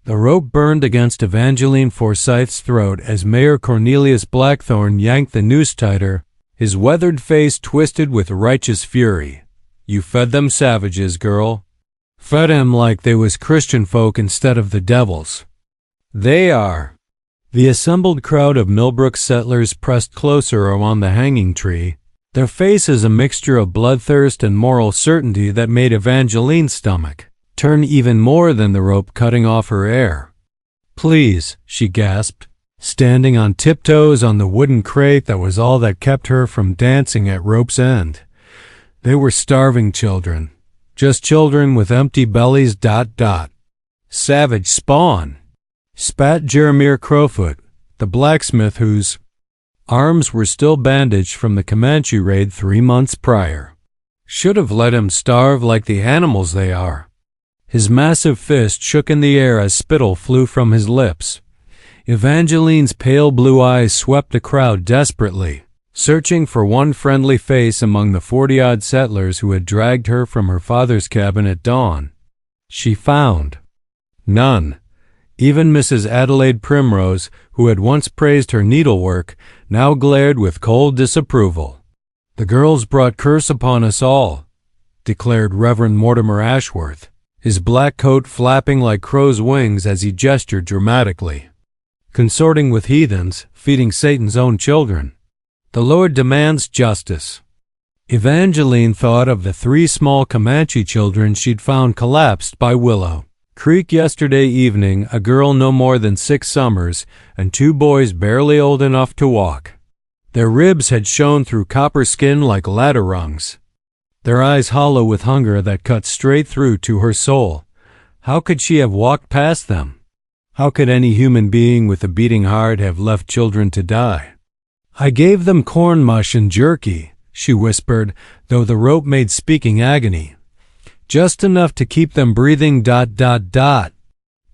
The rope burned against Evangeline Forsythe's throat as Mayor Cornelius Blackthorne yanked the noose tighter, his weathered face twisted with righteous fury. "You fed them savages, girl. Fed 'em like they was Christian folk instead of the devils. They are." The assembled crowd of Millbrook settlers pressed closer around the hanging tree, their faces a mixture of bloodthirst and moral certainty that made Evangeline's stomach turn even more than the rope cutting off her air. "Please," she gasped, standing on tiptoes on the wooden crate that was all that kept her from dancing at rope's end. They were starving children, just children with empty bellies. "Savage spawn," spat Jeremiah Crowfoot, the blacksmith whose arms were still bandaged from the Comanche raid 3 months prior. "Should have let him starve like the animals they are." His massive fist shook in the air as spittle flew from his lips. Evangeline's pale blue eyes swept the crowd desperately, searching for one friendly face among the 40-odd settlers who had dragged her from her father's cabin at dawn. She found none. Even Mrs. Adelaide Primrose, who had once praised her needlework, now glared with cold disapproval. "The girls brought curse upon us all," declared Reverend Mortimer Ashworth, his black coat flapping like crow's wings as he gestured dramatically. "Consorting with heathens, feeding Satan's own children. The Lord demands justice." Evangeline thought of the 3 small Comanche children she'd found collapsed by Willow Creek yesterday evening, a girl no more than 6 summers and 2 boys barely old enough to walk. Their ribs had shone through copper skin like ladder rungs, their eyes hollow with hunger that cut straight through to her soul. How could she have walked past them? How could any human being with a beating heart have left children to die? "I gave them corn mush and jerky," she whispered, though the rope made speaking agony. "Just enough to keep them breathing.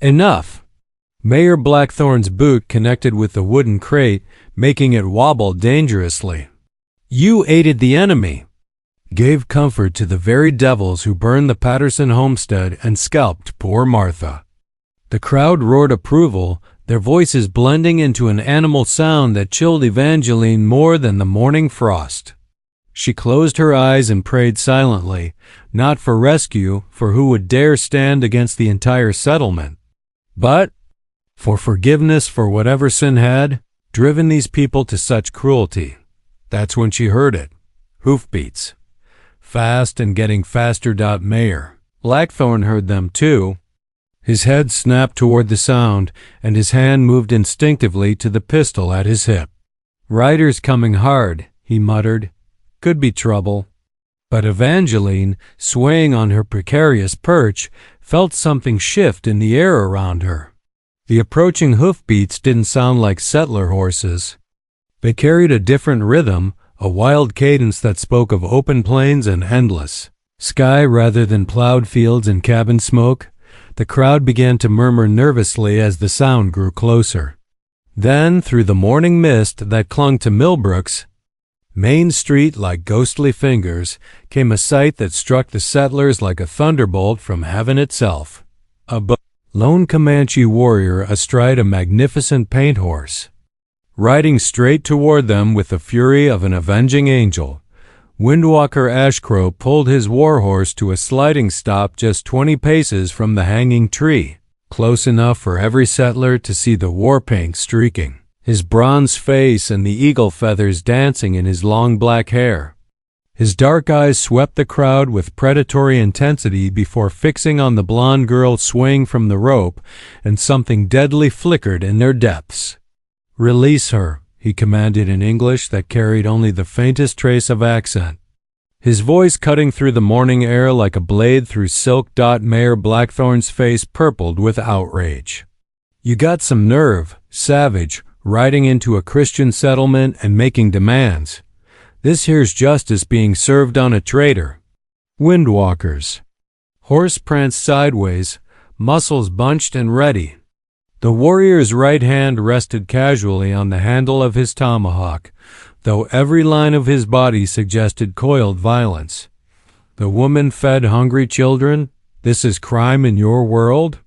Enough." Mayor Blackthorne's boot connected with the wooden crate, making it wobble dangerously. "You aided the enemy. Gave comfort to the very devils who burned the Patterson homestead and scalped poor Martha." The crowd roared approval, their voices blending into an animal sound that chilled Evangeline more than the morning frost. She closed her eyes and prayed silently, not for rescue, for who would dare stand against the entire settlement, but for forgiveness for whatever sin had driven these people to such cruelty. That's when she heard it. Hoofbeats. Fast and getting faster. Mayor Blackthorne heard them too. His head snapped toward the sound, and his hand moved instinctively to the pistol at his hip. "Riders coming hard," he muttered. "Could be trouble." But Evangeline, swaying on her precarious perch, felt something shift in the air around her. The approaching hoofbeats didn't sound like settler horses. They carried a different rhythm, a wild cadence that spoke of open plains and endless sky rather than plowed fields and cabin smoke. The crowd began to murmur nervously as the sound grew closer. Then, through the morning mist that clung to Millbrook's Main Street like ghostly fingers, came a sight that struck the settlers like a thunderbolt from heaven itself. A lone Comanche warrior astride a magnificent paint horse, riding straight toward them with the fury of an avenging angel. Windwalker Ashcrow pulled his warhorse to a sliding stop just 20 paces from the hanging tree, close enough for every settler to see the war paint streaking his bronze face and the eagle feathers dancing in his long black hair. His dark eyes swept the crowd with predatory intensity before fixing on the blonde girl swaying from the rope, and something deadly flickered in their depths. "Release her," he commanded in English that carried only the faintest trace of accent, his voice cutting through the morning air like a blade through silk. Mayor Blackthorne's face purpled with outrage. "You got some nerve, savage, riding into a Christian settlement and making demands. This here's justice being served on a traitor." Windwalkers. Horse pranced sideways, muscles bunched and ready. The warrior's right hand rested casually on the handle of his tomahawk, though every line of his body suggested coiled violence. "The woman fed hungry children? This is crime in your world?"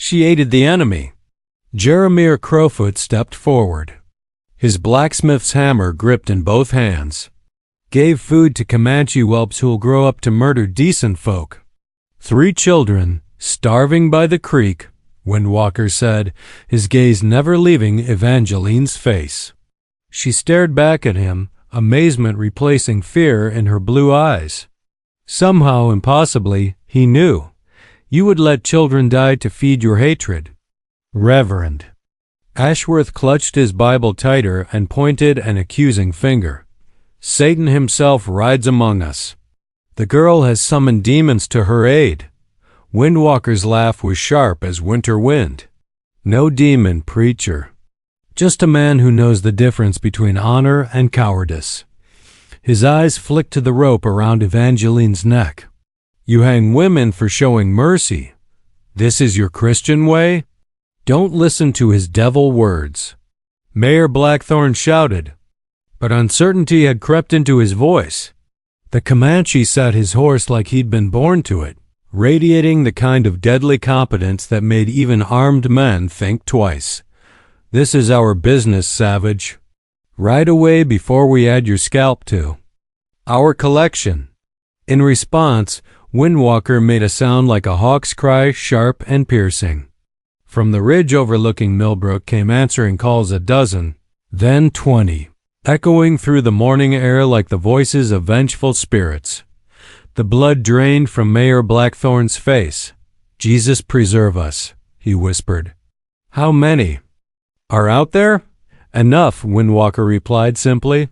She aided the enemy. Jeremiah Crowfoot stepped forward, his blacksmith's hammer gripped in both hands. Gave food to Comanche whelps who'll grow up to murder decent folk. 3 children, starving by the creek, Windwalker said, his gaze never leaving Evangeline's face. She stared back at him, amazement replacing fear in her blue eyes. Somehow, impossibly, he knew. You would let children die to feed your hatred. Reverend. Ashworth clutched his Bible tighter and pointed an accusing finger. Satan himself rides among us. The girl has summoned demons to her aid. Windwalker's laugh was sharp as winter wind. No demon, preacher. Just a man who knows the difference between honor and cowardice. His eyes flicked to the rope around Evangeline's neck. You hang women for showing mercy. This is your Christian way? Don't listen to his devil words. Mayor Blackthorn shouted, but uncertainty had crept into his voice. The Comanche sat his horse like he'd been born to it, radiating the kind of deadly competence that made even armed men think twice. This is our business, savage. Ride away before we add your scalp to our collection. In response, Windwalker made a sound like a hawk's cry, sharp and piercing. From the ridge overlooking Millbrook came answering calls 12, then 20, echoing through the morning air like the voices of vengeful spirits. The blood drained from Mayor Blackthorn's face. Jesus preserve us, he whispered. How many are out there? Enough, Windwalker replied simply.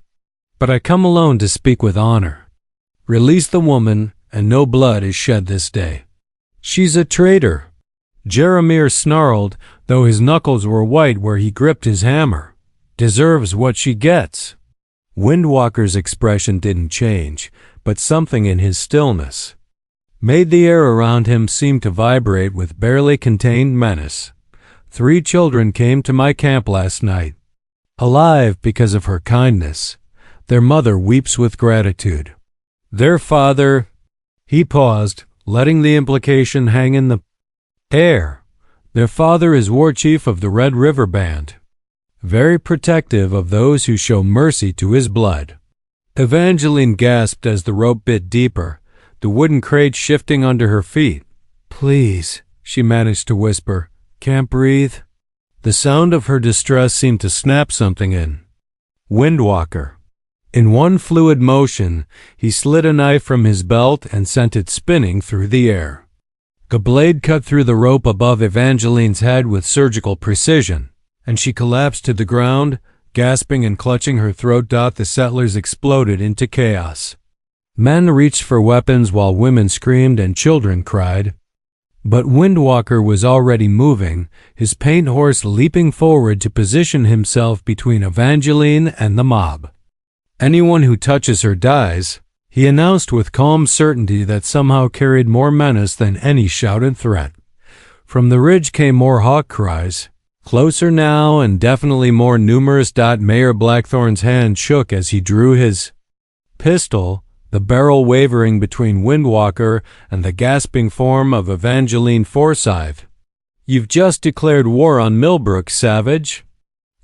But I come alone to speak with honor. Release the woman, and no blood is shed this day. She's a traitor. Jeremiah snarled, though his knuckles were white where he gripped his hammer. Deserves what she gets. Windwalker's expression didn't change, but something in his stillness made the air around him seem to vibrate with barely contained menace. 3 children came to my camp last night, alive because of her kindness. Their mother weeps with gratitude. Their father... He paused, letting the implication hang in the air. Their father is war chief of the Red River Band, very protective of those who show mercy to his blood. Evangeline gasped as the rope bit deeper, the wooden crate shifting under her feet. Please, she managed to whisper. Can't breathe? The sound of her distress seemed to snap something in Windwalker. In one fluid motion, he slid a knife from his belt and sent it spinning through the air. The blade cut through the rope above Evangeline's head with surgical precision, and she collapsed to the ground, gasping and clutching her throat. The settlers exploded into chaos. Men reached for weapons while women screamed and children cried. But Windwalker was already moving, his paint horse leaping forward to position himself between Evangeline and the mob. Anyone who touches her dies, he announced with calm certainty that somehow carried more menace than any shouted threat. From the ridge came more hawk cries, closer now and definitely more numerous. Mayor Blackthorn's hand shook as he drew his pistol, the barrel wavering between Windwalker and the gasping form of Evangeline Forsythe. You've just declared war on Millbrook, savage.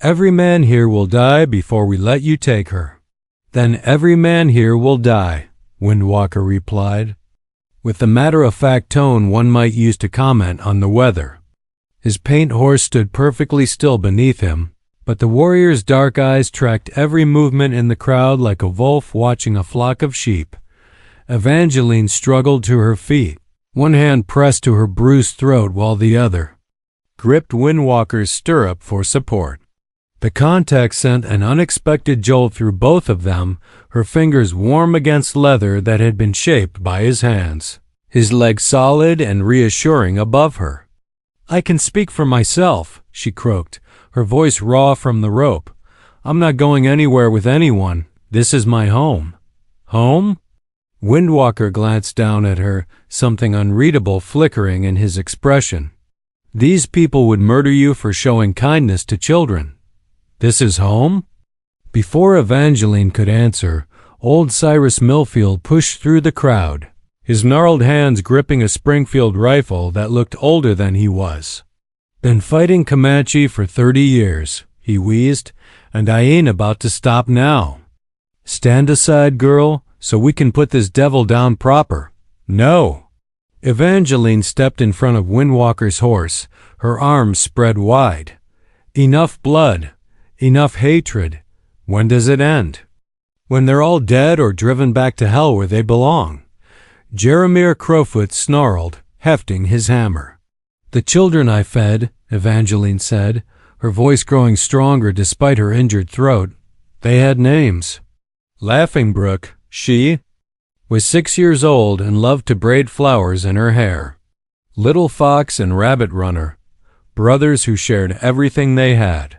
Every man here will die before we let you take her. Then every man here will die, Windwalker replied, with the matter-of-fact tone one might use to comment on the weather. His paint horse stood perfectly still beneath him, but the warrior's dark eyes tracked every movement in the crowd like a wolf watching a flock of sheep. Evangeline struggled to her feet, one hand pressed to her bruised throat while the other gripped Windwalker's stirrup for support. The contact sent an unexpected jolt through both of them, her fingers warm against leather that had been shaped by his hands, his legs solid and reassuring above her. I can speak for myself, she croaked, her voice raw from the rope. I'm not going anywhere with anyone. This is my home. Home? Windwalker glanced down at her, something unreadable flickering in his expression. These people would murder you for showing kindness to children. This is home? Before Evangeline could answer, old Cyrus Millfield pushed through the crowd, his gnarled hands gripping a Springfield rifle that looked older than he was. Been fighting Comanche for 30 years, he wheezed, and I ain't about to stop now. Stand aside, girl, so we can put this devil down proper. No. Evangeline stepped in front of Windwalker's horse, her arms spread wide. Enough blood, enough hatred. When does it end? When they're all dead or driven back to hell where they belong. Jeremiah Crowfoot snarled, hefting his hammer. The children I fed, Evangeline said, her voice growing stronger despite her injured throat. They had names. Laughing Brook, she was 6 years old and loved to braid flowers in her hair. Little Fox and Rabbit Runner, brothers who shared everything they had.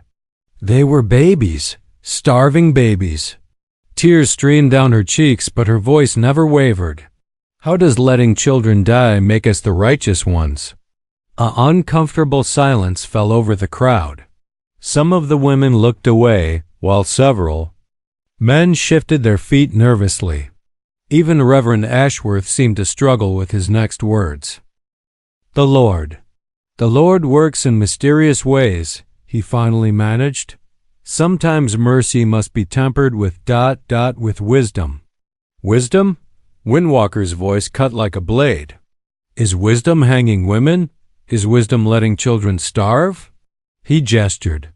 They were babies, starving babies. Tears streamed down her cheeks, but her voice never wavered. How does letting children die make us the righteous ones? An uncomfortable silence fell over the crowd. Some of the women looked away, while several men shifted their feet nervously. Even Reverend Ashworth seemed to struggle with his next words. The Lord works in mysterious ways, he finally managed. Sometimes mercy must be tempered with with wisdom. Wisdom? Windwalker's voice cut like a blade. Is wisdom hanging women? Is wisdom letting children starve? He gestured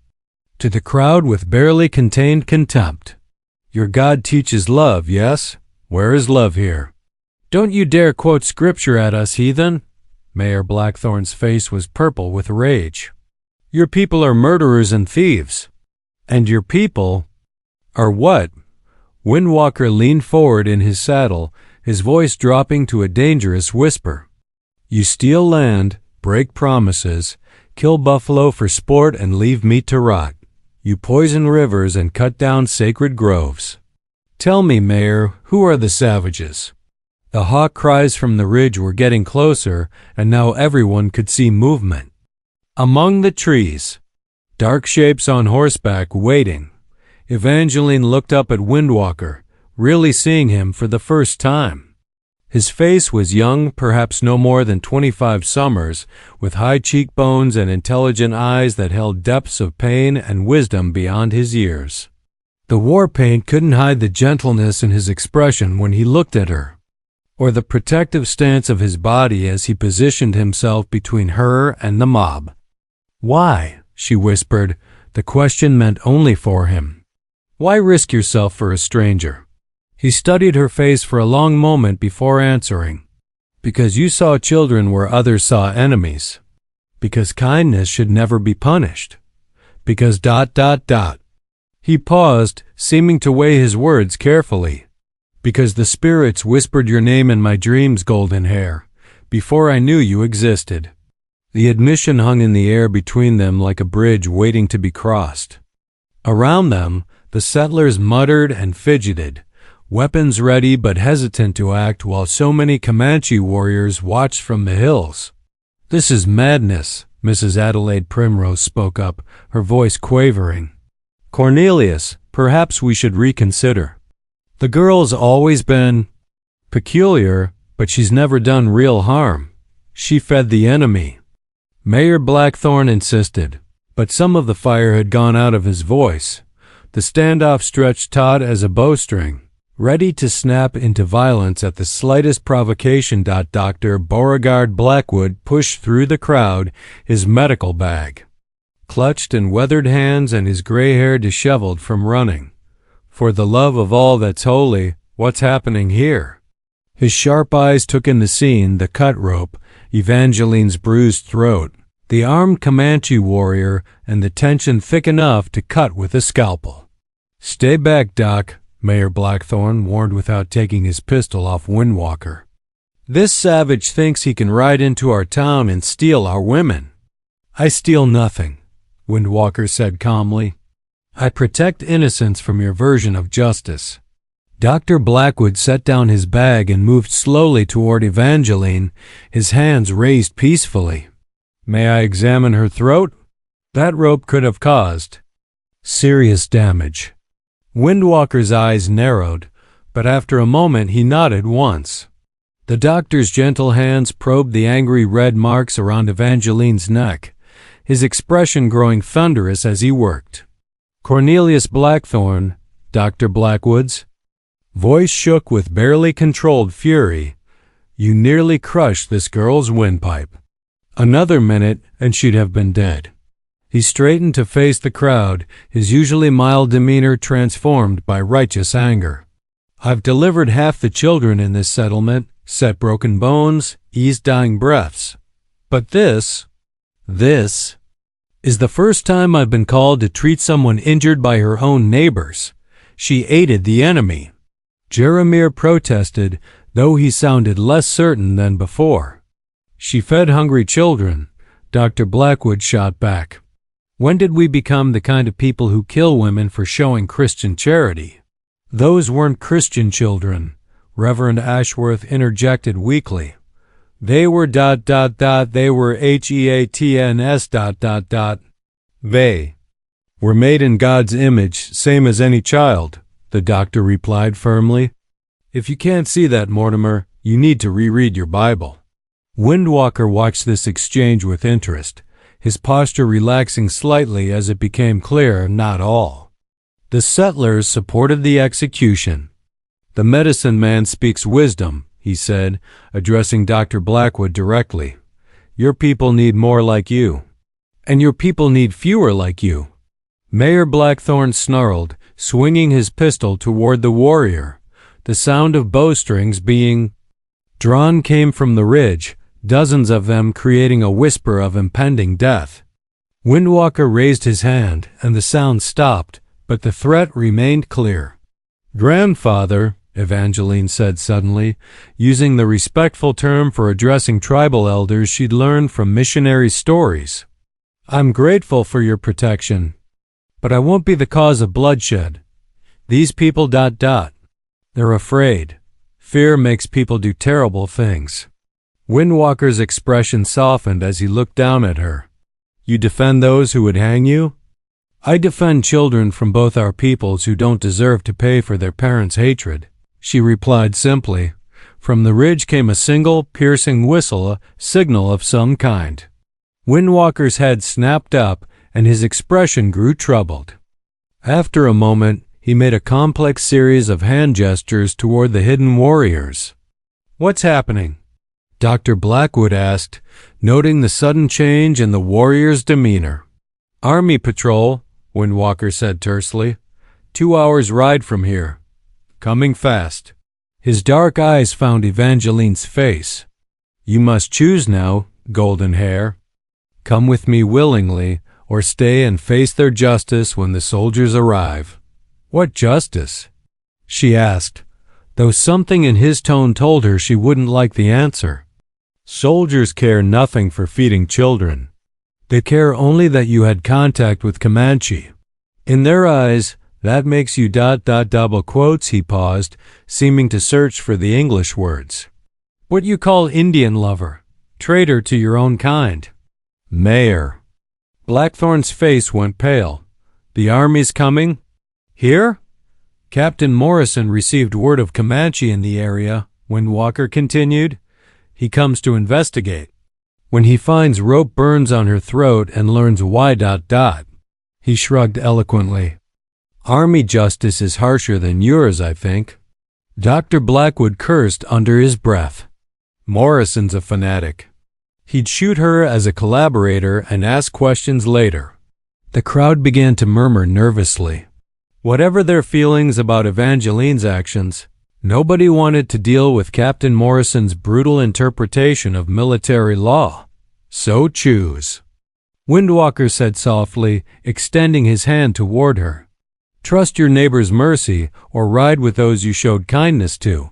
to the crowd with barely contained contempt. Your God teaches love, yes? Where is love here? Don't you dare quote scripture at us, heathen. Mayor Blackthorn's face was purple with rage. Your people are murderers and thieves. And your people are what? Windwalker leaned forward in his saddle, his voice dropping to a dangerous whisper. You steal land, break promises, kill buffalo for sport and leave meat to rot. You poison rivers and cut down sacred groves. Tell me, Mayor, who are the savages? The hawk cries from the ridge were getting closer, and now everyone could see movement. Among the trees, dark shapes on horseback waiting. Evangeline looked up at Windwalker, really seeing him for the first time. His face was young, perhaps no more than 25 summers, with high cheekbones and intelligent eyes that held depths of pain and wisdom beyond his years. The war paint couldn't hide the gentleness in his expression when he looked at her, or the protective stance of his body as he positioned himself between her and the mob. Why? She whispered. The question meant only for him. Why risk yourself for a stranger? He studied her face for a long moment before answering. Because you saw children where others saw enemies. Because kindness should never be punished. Because ... He paused, seeming to weigh his words carefully. Because the spirits whispered your name in my dreams, golden hair, before I knew you existed. The admission hung in the air between them like a bridge waiting to be crossed. Around them, the settlers muttered and fidgeted, weapons ready but hesitant to act while so many Comanche warriors watched from the hills. This is madness, Mrs. Adelaide Primrose spoke up, her voice quavering. Cornelius, perhaps we should reconsider. The girl's always been peculiar, but she's never done real harm. She fed the enemy. Mayor Blackthorn insisted, but some of the fire had gone out of his voice. The standoff stretched taut as a bowstring, ready to snap into violence at the slightest provocation. Dr. Beauregard Blackwood pushed through the crowd, his medical bag clutched in weathered hands and his gray hair disheveled from running. For the love of all that's holy, what's happening here? His sharp eyes took in the scene, the cut rope, Evangeline's bruised throat, the armed Comanche warrior, and the tension thick enough to cut with a scalpel. Stay back, Doc, Mayor Blackthorn warned without taking his pistol off Windwalker. This savage thinks he can ride into our town and steal our women. I steal nothing, Windwalker said calmly. I protect innocence from your version of justice. Dr. Blackwood set down his bag and moved slowly toward Evangeline, his hands raised peacefully. May I examine her throat? That rope could have caused serious damage. Windwalker's eyes narrowed, but after a moment he nodded once. The doctor's gentle hands probed the angry red marks around Evangeline's neck. his expression growing thunderous as he worked. "Cornelius Blackthorne, Dr. Blackwood's voice shook with barely controlled fury. You nearly crushed this girl's windpipe. Another minute and she'd have been dead." He straightened to face the crowd, his usually mild demeanor transformed by righteous anger. "I've delivered half the children in this settlement, set broken bones, eased dying breaths. But this is the first time I've been called to treat someone injured by her own neighbors. She aided the enemy." Jeremiah protested, though he sounded less certain than before. "She fed hungry children," Dr. Blackwood shot back. "When did we become the kind of people who kill women for showing Christian charity?" "Those weren't Christian children," Reverend Ashworth interjected weakly. "They were ... they were HEATNS ... They were made in God's image, same as any child," the doctor replied firmly. "If you can't see that, Mortimer, you need to reread your Bible." Windwalker watched this exchange with interest, his posture relaxing slightly as it became clear not all the settlers supported the execution. "The medicine man speaks wisdom," he said, addressing Dr. Blackwood directly. "Your people need more like you. And your people need fewer like you." Mayor Blackthorne snarled, swinging his pistol toward the warrior. The sound of bowstrings being drawn came from the ridge, dozens of them creating a whisper of impending death. Windwalker raised his hand, and the sound stopped, but the threat remained clear. "Grandfather," Evangeline said suddenly, using the respectful term for addressing tribal elders she'd learned from missionary stories. "I'm grateful for your protection, but I won't be the cause of bloodshed. These people ... they're afraid. Fear makes people do terrible things." Windwalker's expression softened as he looked down at her. "You defend those who would hang you?" "I defend children from both our peoples who don't deserve to pay for their parents' hatred," she replied simply. From the ridge came a single, piercing whistle, a signal of some kind. Windwalker's head snapped up, and his expression grew troubled. After a moment, he made a complex series of hand gestures toward the hidden warriors. "What's happening?" Dr. Blackwood asked, noting the sudden change in the warrior's demeanor. "Army patrol," Windwalker said tersely. 2 hours' ride from here. Coming fast." His dark eyes found Evangeline's face. "You must choose now, golden hair. Come with me willingly, or stay and face their justice when the soldiers arrive." "What justice?" she asked, though something in his tone told her she wouldn't like the answer. "Soldiers care nothing for feeding children. They care only that you had contact with Comanche. In their eyes, that makes you ... double quotes," he paused, seeming to search for the English words. "What you call Indian lover, traitor to your own kind." "Mayor." Blackthorne's face went pale. "The army's coming?" "Here?" "Captain Morrison received word of Comanche in the area," Windwalker continued. "He comes to investigate. When he finds rope burns on her throat and learns why ... He shrugged eloquently. "Army justice is harsher than yours, I think." Dr. Blackwood cursed under his breath. "Morrison's a fanatic. He'd shoot her as a collaborator and ask questions later." The crowd began to murmur nervously. Whatever their feelings about Evangeline's actions, nobody wanted to deal with Captain Morrison's brutal interpretation of military law. "So choose," Windwalker said softly, extending his hand toward her. "Trust your neighbor's mercy or ride with those you showed kindness to."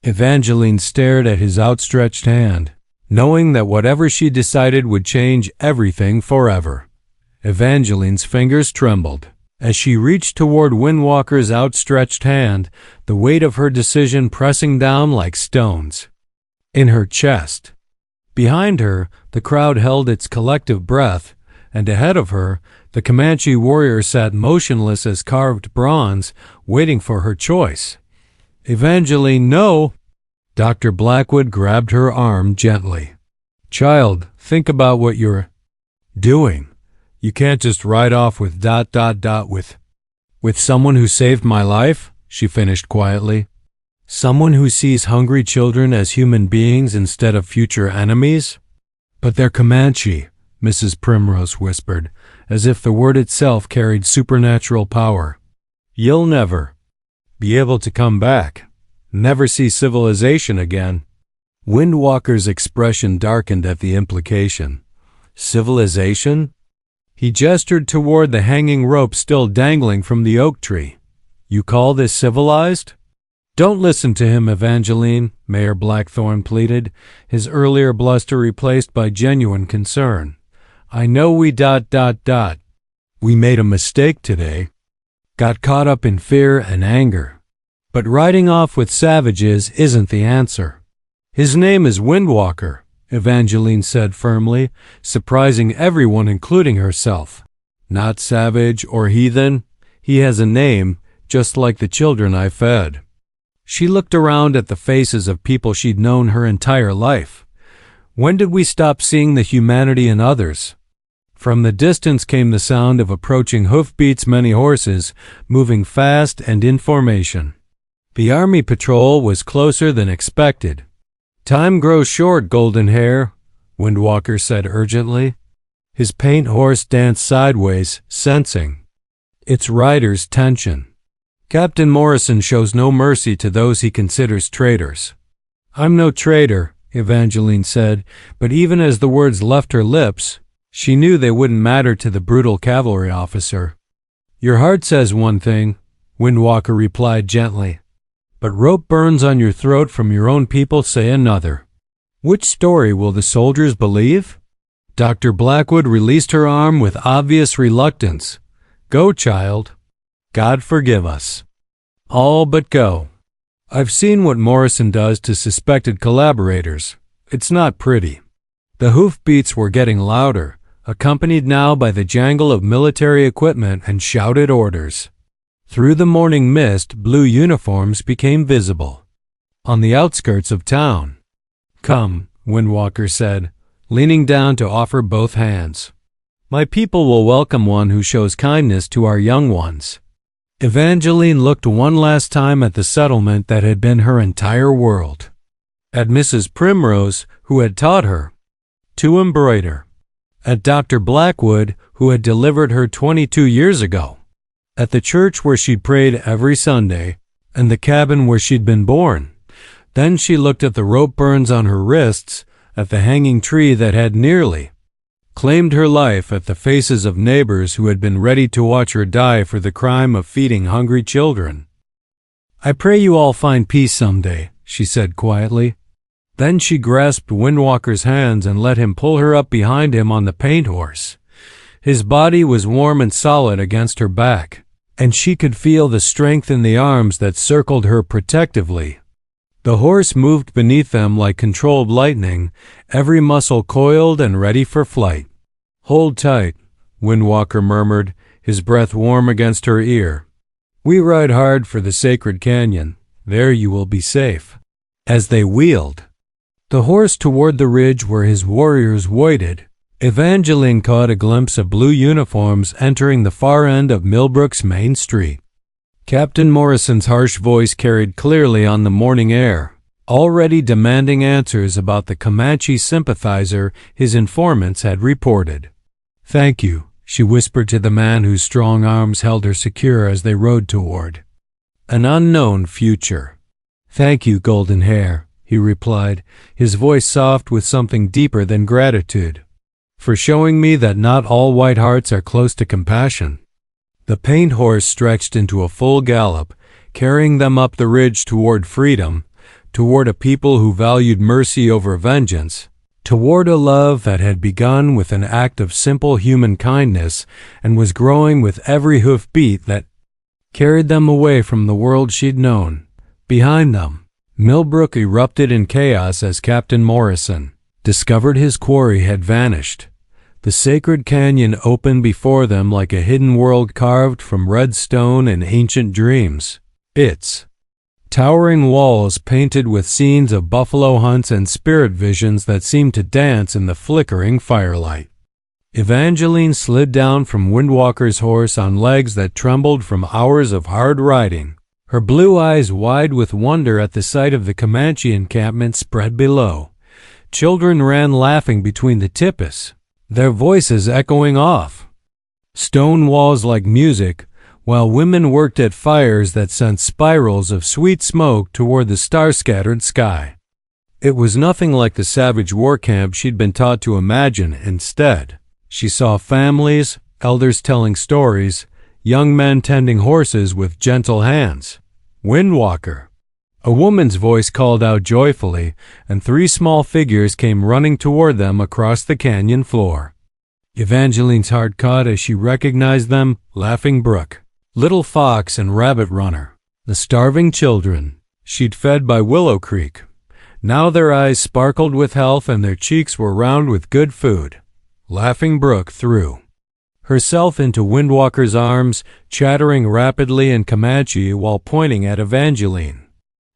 Evangeline stared at his outstretched hand, knowing that whatever she decided would change everything forever. Evangeline's fingers trembled. As she reached toward Windwalker's outstretched hand, the weight of her decision pressing down like stones in her chest. Behind her, the crowd held its collective breath, and ahead of her, the Comanche warrior sat motionless as carved bronze, waiting for her choice. "Evangeline, no!" Dr. Blackwood grabbed her arm gently. "Child, think about what you're..." Doing. You can't just ride off with ... with someone who saved my life, she finished quietly. Someone who sees hungry children as human beings instead of future enemies? But they're Comanche, Mrs. Primrose whispered, as if the word itself carried supernatural power. You'll never be able to come back, never see civilization again. Windwalker's expression darkened at the implication. Civilization? He gestured toward the hanging rope still dangling from the oak tree. You call this civilized? Don't listen to him, Evangeline, Mayor Blackthorne pleaded, his earlier bluster replaced by genuine concern. I know we ... We made a mistake today. Got caught up in fear and anger. But riding off with savages isn't the answer. His name is Windwalker, Evangeline said firmly, surprising everyone including herself. Not savage or heathen. He has a name, just like the children I fed. She looked around at the faces of people she'd known her entire life. When did we stop seeing the humanity in others? From the distance came the sound of approaching hoofbeats, many horses, moving fast and in formation. The army patrol was closer than expected. Time grows short, Golden Hair, Windwalker said urgently. His paint horse danced sideways, sensing its rider's tension. Captain Morrison shows no mercy to those he considers traitors. I'm no traitor, Evangeline said, but even as the words left her lips, she knew they wouldn't matter to the brutal cavalry officer. Your heart says one thing, Windwalker replied gently, but rope burns on your throat from your own people say another. Which story will the soldiers believe? Dr. Blackwood released her arm with obvious reluctance. Go, child. God forgive us. All but go. I've seen what Morrison does to suspected collaborators. It's not pretty. The hoofbeats were getting louder, accompanied now by the jangle of military equipment and shouted orders. Through the morning mist, blue uniforms became visible. On the outskirts of town. Come, Windwalker said, leaning down to offer both hands. My people will welcome one who shows kindness to our young ones. Evangeline looked one last time at the settlement that had been her entire world. At Mrs. Primrose, who had taught her to embroider. At Dr. Blackwood, who had delivered her 22 years ago. At the church where she'd prayed every Sunday, and the cabin where she'd been born. Then she looked at the rope burns on her wrists, at the hanging tree that had nearly claimed her life, at the faces of neighbors who had been ready to watch her die for the crime of feeding hungry children. I pray you all find peace someday, she said quietly. Then she grasped Windwalker's hands and let him pull her up behind him on the paint horse. His body was warm and solid against her back, and she could feel the strength in the arms that circled her protectively. The horse moved beneath them like controlled lightning, every muscle coiled and ready for flight. Hold tight, Windwalker murmured, his breath warm against her ear. We ride hard for the sacred canyon. There you will be safe. As they wheeled the horse toward the ridge where his warriors waited, Evangeline caught a glimpse of blue uniforms entering the far end of Millbrook's main street. Captain Morrison's harsh voice carried clearly on the morning air, already demanding answers about the Comanche sympathizer his informants had reported. Thank you, she whispered to the man whose strong arms held her secure as they rode toward an unknown future. Thank you, Golden Hair, he replied, his voice soft with something deeper than gratitude, for showing me that not all white hearts are close to compassion. The paint horse stretched into a full gallop, carrying them up the ridge toward freedom, toward a people who valued mercy over vengeance, toward a love that had begun with an act of simple human kindness and was growing with every hoofbeat that carried them away from the world she'd known. Behind them, Millbrook erupted in chaos as Captain Morrison discovered his quarry had vanished. The sacred canyon opened before them like a hidden world carved from red stone and ancient dreams. Its towering walls painted with scenes of buffalo hunts and spirit visions that seemed to dance in the flickering firelight. Evangeline slid down from Windwalker's horse on legs that trembled from hours of hard riding, her blue eyes wide with wonder at the sight of the Comanche encampment spread below. Children ran laughing between the tipis, their voices echoing off stone walls like music, while women worked at fires that sent spirals of sweet smoke toward the star-scattered sky. It was nothing like the savage war camp she'd been taught to imagine. Instead, she saw families, elders telling stories, young men tending horses with gentle hands. Windwalker. A woman's voice called out joyfully, and 3 small figures came running toward them across the canyon floor. Evangeline's heart caught as she recognized them: Laughing Brook, Little Fox, and Rabbit Runner, the starving children she'd fed by Willow Creek. Now their eyes sparkled with health and their cheeks were round with good food. Laughing Brook threw herself into Windwalker's arms, chattering rapidly in Comanche while pointing at Evangeline.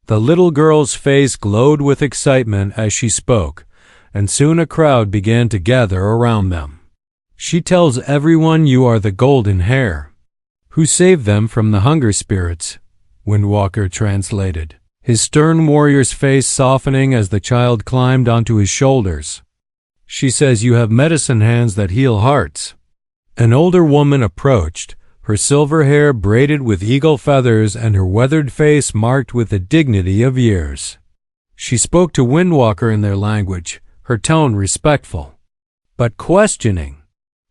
The little girl's face glowed with excitement as she spoke, and soon a crowd began to gather around them. She tells everyone you are the golden hair who saved them from the hunger spirits, Windwalker translated, his stern warrior's face softening as the child climbed onto his shoulders. She says you have medicine hands that heal hearts. An older woman approached, her silver hair braided with eagle feathers and her weathered face marked with the dignity of years. She spoke to Windwalker in their language, her tone respectful, but questioning.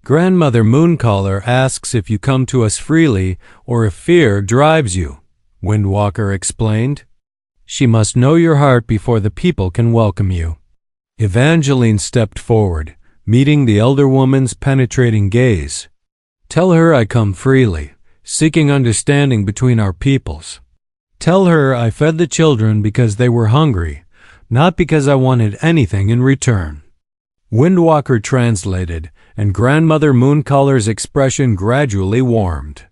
Grandmother Mooncaller asks if you come to us freely or if fear drives you, Windwalker explained. She must know your heart before the people can welcome you. Evangeline stepped forward, meeting the elder woman's penetrating gaze. Tell her I come freely, seeking understanding between our peoples. Tell her I fed the children because they were hungry, not because I wanted anything in return. Windwalker translated, and Grandmother Mooncaller's expression gradually warmed.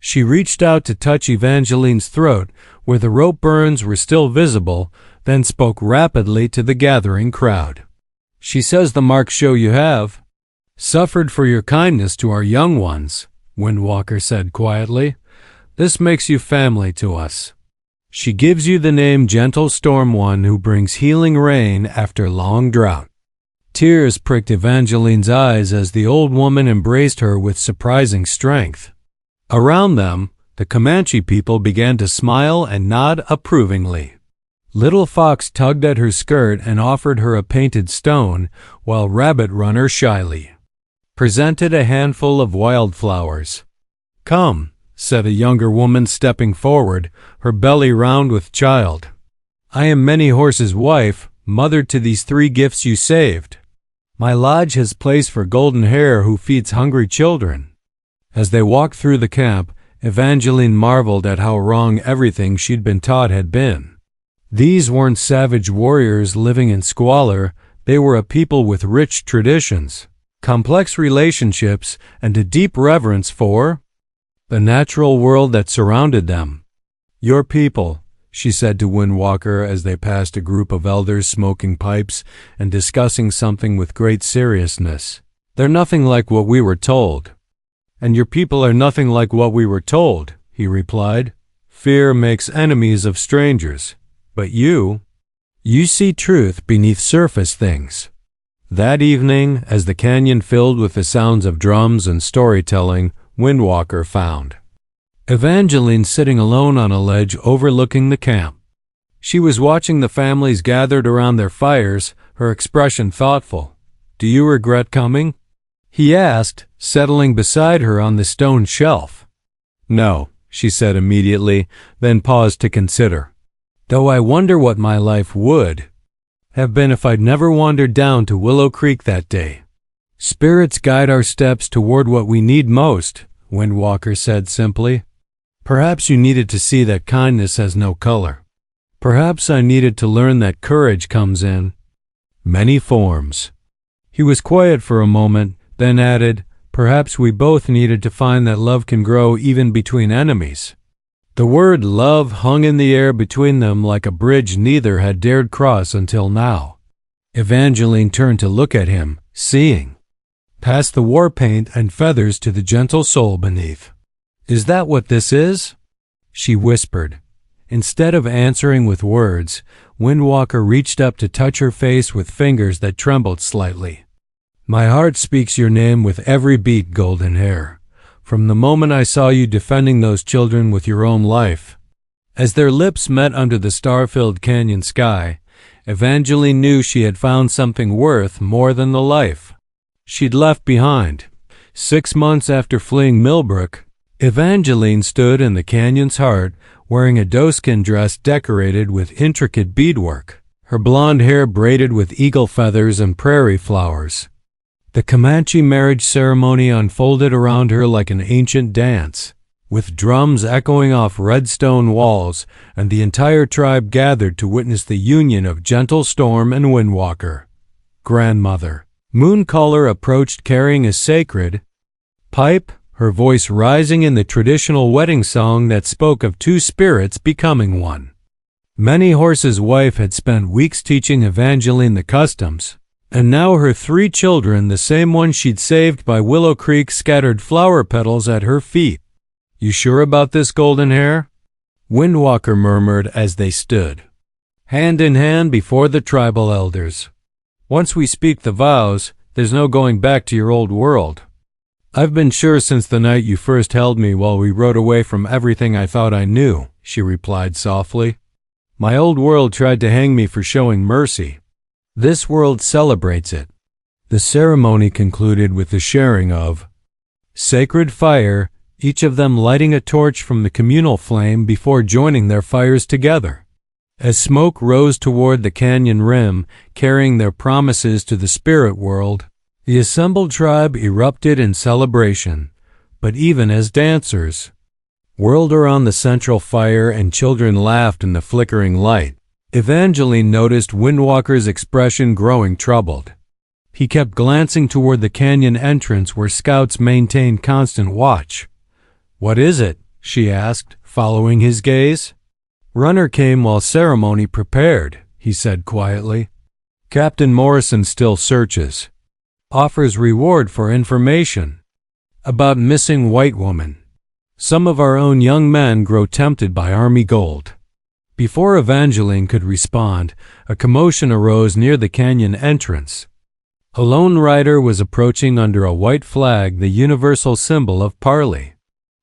She reached out to touch Evangeline's throat, where the rope burns were still visible, then spoke rapidly to the gathering crowd. She says the marks show you have suffered for your kindness to our young ones, Windwalker said quietly. This makes you family to us. She gives you the name Gentle Storm One, who brings healing rain after long drought. Tears pricked Evangeline's eyes as the old woman embraced her with surprising strength. Around them, the Comanche people began to smile and nod approvingly. Little Fox tugged at her skirt and offered her a painted stone, while Rabbit Runner shyly presented a handful of wildflowers. Come, said a younger woman stepping forward, her belly round with child. I am Many Horse's wife, mother to these 3 gifts you saved. My lodge has place for Golden Hair, who feeds hungry children. As they walked through the camp, Evangeline marveled at how wrong everything she'd been taught had been. These weren't savage warriors living in squalor, they were a people with rich traditions, complex relationships, and a deep reverence for the natural world that surrounded them. Your people, she said to Windwalker as they passed a group of elders smoking pipes and discussing something with great seriousness. They're nothing like what we were told. And your people are nothing like what we were told, he replied. Fear makes enemies of strangers. But you see truth beneath surface things. That evening, as the canyon filled with the sounds of drums and storytelling, Windwalker found Evangeline sitting alone on a ledge overlooking the camp. She was watching the families gathered around their fires, her expression thoughtful. Do you regret coming? He asked, settling beside her on the stone shelf. No, she said immediately, then paused to consider. Though I wonder what my life would have been if I'd never wandered down to Willow Creek that day. Spirits guide our steps toward what we need most, Windwalker said simply. Perhaps you needed to see that kindness has no color. Perhaps I needed to learn that courage comes in many forms. He was quiet for a moment, then added, perhaps we both needed to find that love can grow even between enemies. The word love hung in the air between them like a bridge neither had dared cross until now. Evangeline turned to look at him, seeing past the war paint and feathers to the gentle soul beneath. "Is that what this is?" she whispered. Instead of answering with words, Windwalker reached up to touch her face with fingers that trembled slightly. "My heart speaks your name with every beat, golden hair, from the moment I saw you defending those children with your own life." As their lips met under the star-filled canyon sky, Evangeline knew she had found something worth more than the life she'd left behind. 6 months after fleeing Millbrook, Evangeline stood in the canyon's heart, wearing a doeskin dress decorated with intricate beadwork, her blonde hair braided with eagle feathers and prairie flowers. The Comanche marriage ceremony unfolded around her like an ancient dance, with drums echoing off red stone walls, and the entire tribe gathered to witness the union of Gentle Storm and Windwalker. Grandmother Mooncaller approached carrying a sacred pipe, her voice rising in the traditional wedding song that spoke of two spirits becoming one. Many Horse's wife had spent weeks teaching Evangeline the customs, and now her 3 children, the same one she'd saved by Willow Creek, scattered flower petals at her feet. "You sure about this, golden hair?" Windwalker murmured as they stood, hand in hand before the tribal elders. "Once we speak the vows, there's no going back to your old world." "I've been sure since the night you first held me while we rode away from everything I thought I knew," she replied softly. "My old world tried to hang me for showing mercy. This world celebrates it." The ceremony concluded with the sharing of sacred fire, each of them lighting a torch from the communal flame before joining their fires together. As smoke rose toward the canyon rim, carrying their promises to the spirit world, the assembled tribe erupted in celebration, but even as dancers whirled around the central fire and children laughed in the flickering light, Evangeline noticed Windwalker's expression growing troubled. He kept glancing toward the canyon entrance where scouts maintained constant watch. "What is it?" she asked, following his gaze. "Runner came while ceremony prepared," he said quietly. "Captain Morrison still searches. Offers reward for information about missing white woman. Some of our own young men grow tempted by army gold." Before Evangeline could respond, a commotion arose near the canyon entrance. A lone rider was approaching under a white flag, the universal symbol of parley.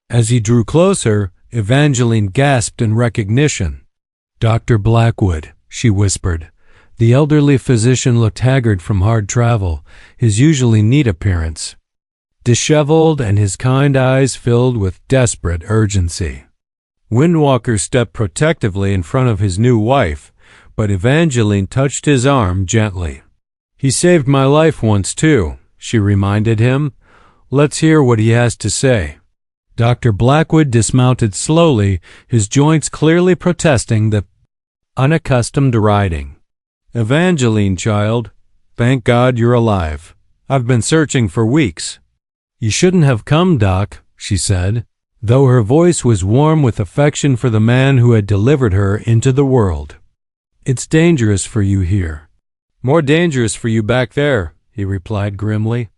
As he drew closer, Evangeline gasped in recognition. "Dr. Blackwood," she whispered. The elderly physician looked haggard from hard travel, his usually neat appearance disheveled and his kind eyes filled with desperate urgency. Windwalker stepped protectively in front of his new wife, but Evangeline touched his arm gently. "He saved my life once too," she reminded him. "Let's hear what he has to say." Dr. Blackwood dismounted slowly, his joints clearly protesting the unaccustomed riding. "Evangeline, child, thank God you're alive. I've been searching for weeks." "You shouldn't have come, Doc," she said, though her voice was warm with affection for the man who had delivered her into the world. "It's dangerous for you here." "More dangerous for you back there," he replied grimly.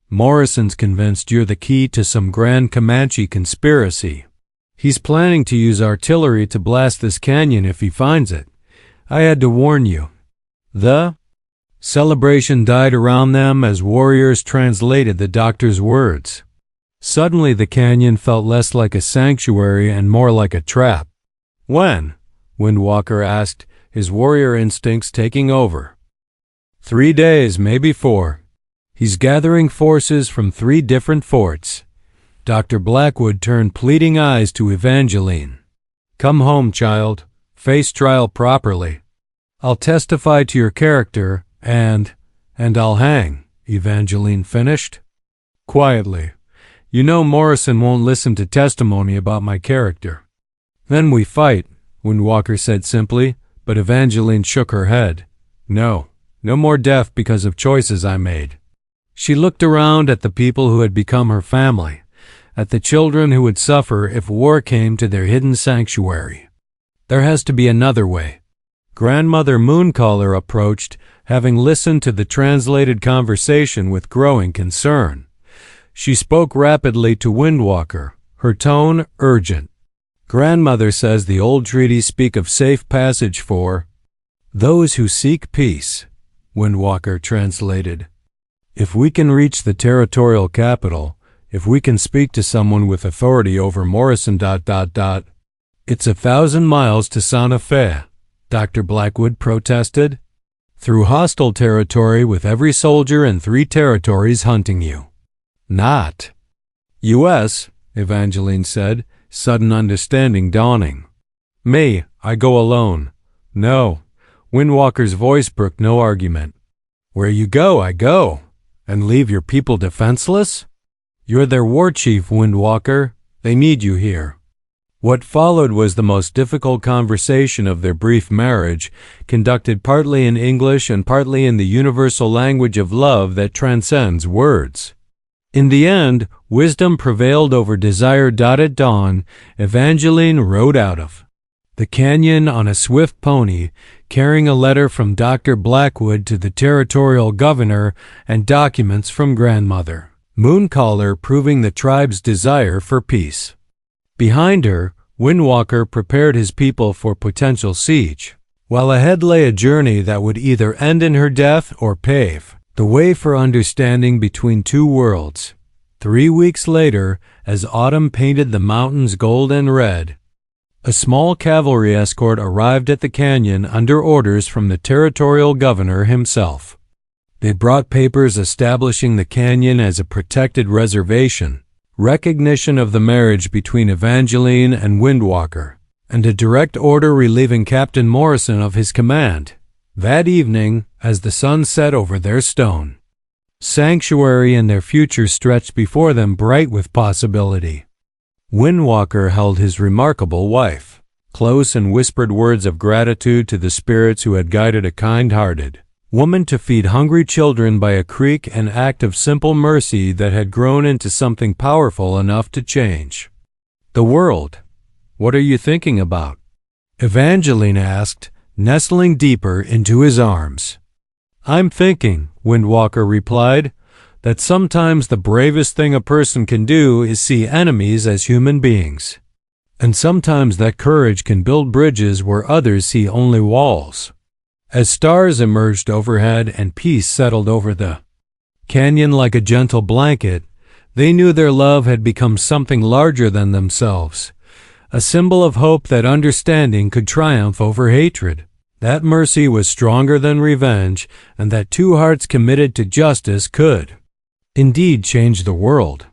"Morrison's convinced you're the key to some grand Comanche conspiracy. He's planning to use artillery to blast this canyon if he finds it. I had to warn you." The celebration died around them as warriors translated the doctor's words. Suddenly the canyon felt less like a sanctuary and more like a trap. "When?" Windwalker asked, his warrior instincts taking over. 3 days, maybe 4. He's gathering forces from 3 different forts. Dr. Blackwood turned pleading eyes to Evangeline. "Come home, child. Face trial properly. I'll testify to your character, and I'll hang," Evangeline finished quietly. "You know Morrison won't listen to testimony about my character." "Then we fight," Windwalker said simply, but Evangeline shook her head. No more death because of choices I made." She looked around at the people who had become her family, at the children who would suffer if war came to their hidden sanctuary. "There has to be another way." Grandmother Mooncaller approached, having listened to the translated conversation with growing concern. She spoke rapidly to Windwalker, her tone urgent. Grandmother says the old treaties speak of safe passage for those who seek peace, Windwalker translated. If we can reach the territorial capital, if we can speak to someone with authority over Morrison... It's 1,000 miles to Santa Fe, Dr. Blackwood protested. Through hostile territory with every soldier in 3 territories hunting you. Not U.S., Evangeline said, sudden understanding dawning. Me, I go alone. No. Windwalker's voice brooked no argument. Where you go, I go. And leave your people defenseless? You're their war chief, Windwalker. They need you here. What followed was the most difficult conversation of their brief marriage, conducted partly in English and partly in the universal language of love that transcends words. In the end, wisdom prevailed over desire. At dawn, Evangeline rode out of the canyon on a swift pony, carrying a letter from Dr. Blackwood to the territorial governor and documents from grandmother Mooncaller proving the tribe's desire for peace. Behind her, Windwalker prepared his people for potential siege, while ahead lay a journey that would either end in her death or pave the way for understanding between 2 worlds. 3 weeks later, as autumn painted the mountains gold and red, a small cavalry escort arrived at the canyon under orders from the territorial governor himself. They brought papers establishing the canyon as a protected reservation, recognition of the marriage between Evangeline and Windwalker, and a direct order relieving Captain Morrison of his command. That evening, as the sun set over their stone sanctuary and their future stretched before them bright with possibility, Windwalker held his remarkable wife close and whispered words of gratitude to the spirits who had guided a kind-hearted woman to feed hungry children by a creek, an act of simple mercy that had grown into something powerful enough to change the world. What are you thinking about? Evangeline asked, nestling deeper into his arms. I'm thinking, Windwalker replied, that sometimes the bravest thing a person can do is see enemies as human beings. And sometimes that courage can build bridges where others see only walls. As stars emerged overhead and peace settled over the canyon like a gentle blanket, they knew their love had become something larger than themselves, a symbol of hope that understanding could triumph over hatred, that mercy was stronger than revenge, and that 2 hearts committed to justice could indeed change the world.